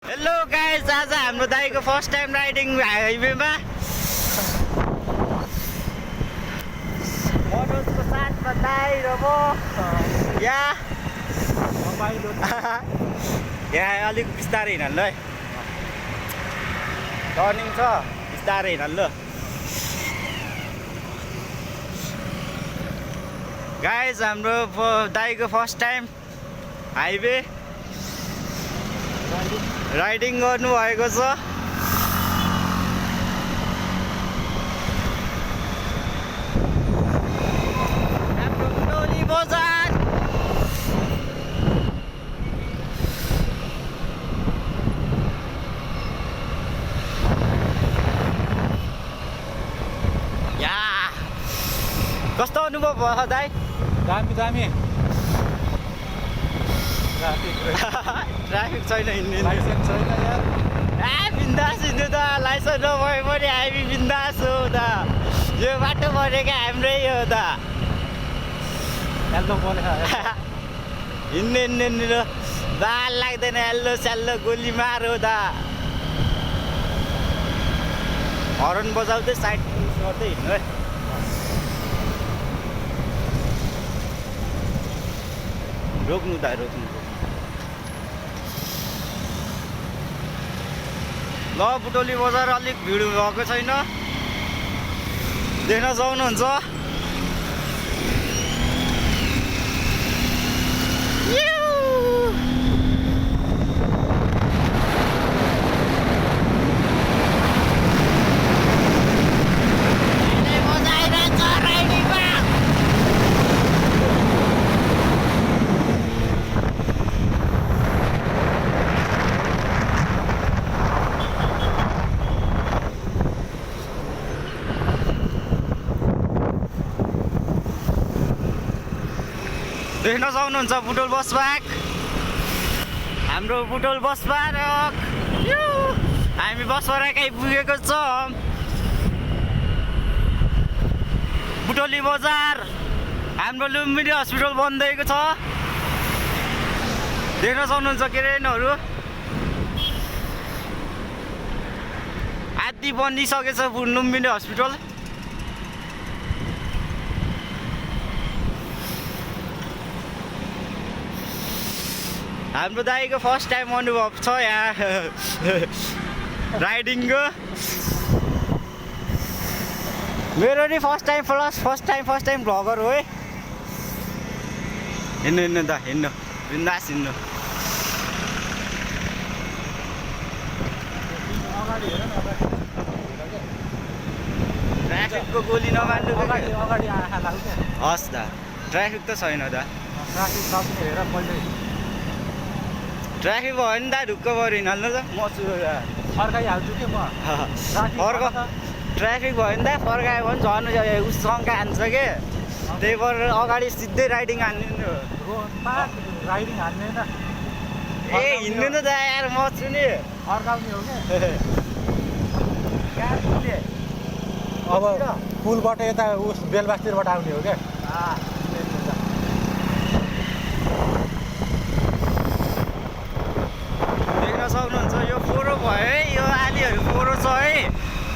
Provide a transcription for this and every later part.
Hello guys, आज हाम्रो दाइको first time riding हाइवेमा मनोजको साथमा दाइ र म यहाँ अलिक बिस्तारै हिँड्नु ल है, टर्निङ छ, बिस्तारै हिँड्नु ल गाइस। हाम्रो दाइको फर्स्ट टाइम हाइवे राइडिङ गर्नुभएको छ। हाम्रो बुटौली बजार या कस्तो अनुभव भयो दाइ? दामी ट्राफिक छैन हिँड्ने, लाइसेन्स छैन यार। बिन्दास हिँड्नु त, लाइसेन्स नभए पनि हामी बिन्दास हो त। यो बाटो भनेको हाम्रै हो त। एल्लो बोलेको हिँड्ने ल, बाल लाग्दैन, एल्लो स्याल्लो गोली मारो त। हर्न बजाउँदै साइड गर्दै हिँड्नु है। रोक्नु त, रोक्नु ल। बुटौली बजार अलिक भिड भएको छैन, देख्न सक्नुहुन्छ। देख्न सक्नुहुन्छ बुटोल बस पार्क, हाम्रो बुटोल बस पार्क। हामी बस पार्क आइपुगेको छौँ। बुटोली बजार, हाम्रो लुम्बिनी हस्पिटल बन्दैको छ, देख्न सक्नुहुन्छ क्रेनहरू। आदि बनिसकेछ लुम्बिनी हस्पिटल। हाम्रो दाइको फर्स्ट टाइम अनुभव छ यहाँ राइडिङको। मेरो नि फर्स्ट टाइम भ्लगर हो है। हिँड्नु त, हिँड्नु बिन्दास हिँड्नु। ट्राफिकको गोली नमान्नु। अगाडि आँखा लाग्छ। हस् त, ट्राफिक त छैन त। ट्राफिक सक्ने हेर पहिले ट्राफिक भयो भने त ढुक्क पऱ्यो हिँड्नु त। म फर्काइहाल्छु कि म। ट्राफिक भयो भने त फर्कायो भने झन् उस शङ्का हान्छ के, त्यही भएर अगाडि सिधै राइडिङ हान्नु। राइडिङ हान्ने न, ए हिँड्नु त यार, म छु नि। फर्काउने हो क्या? कहाँ पुग्ने? अब पुलबाट यता उस बेलबास्तिरबाट आउने हो क्या? देख्न सक्नुहुन्छ यो फोहोरो भयो है, यो आलीहरू फोहोरो छ है।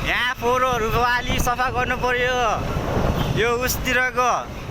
यहाँ फोहोरोहरूको आली सफा गर्नु पर्यो। यो उसतिरको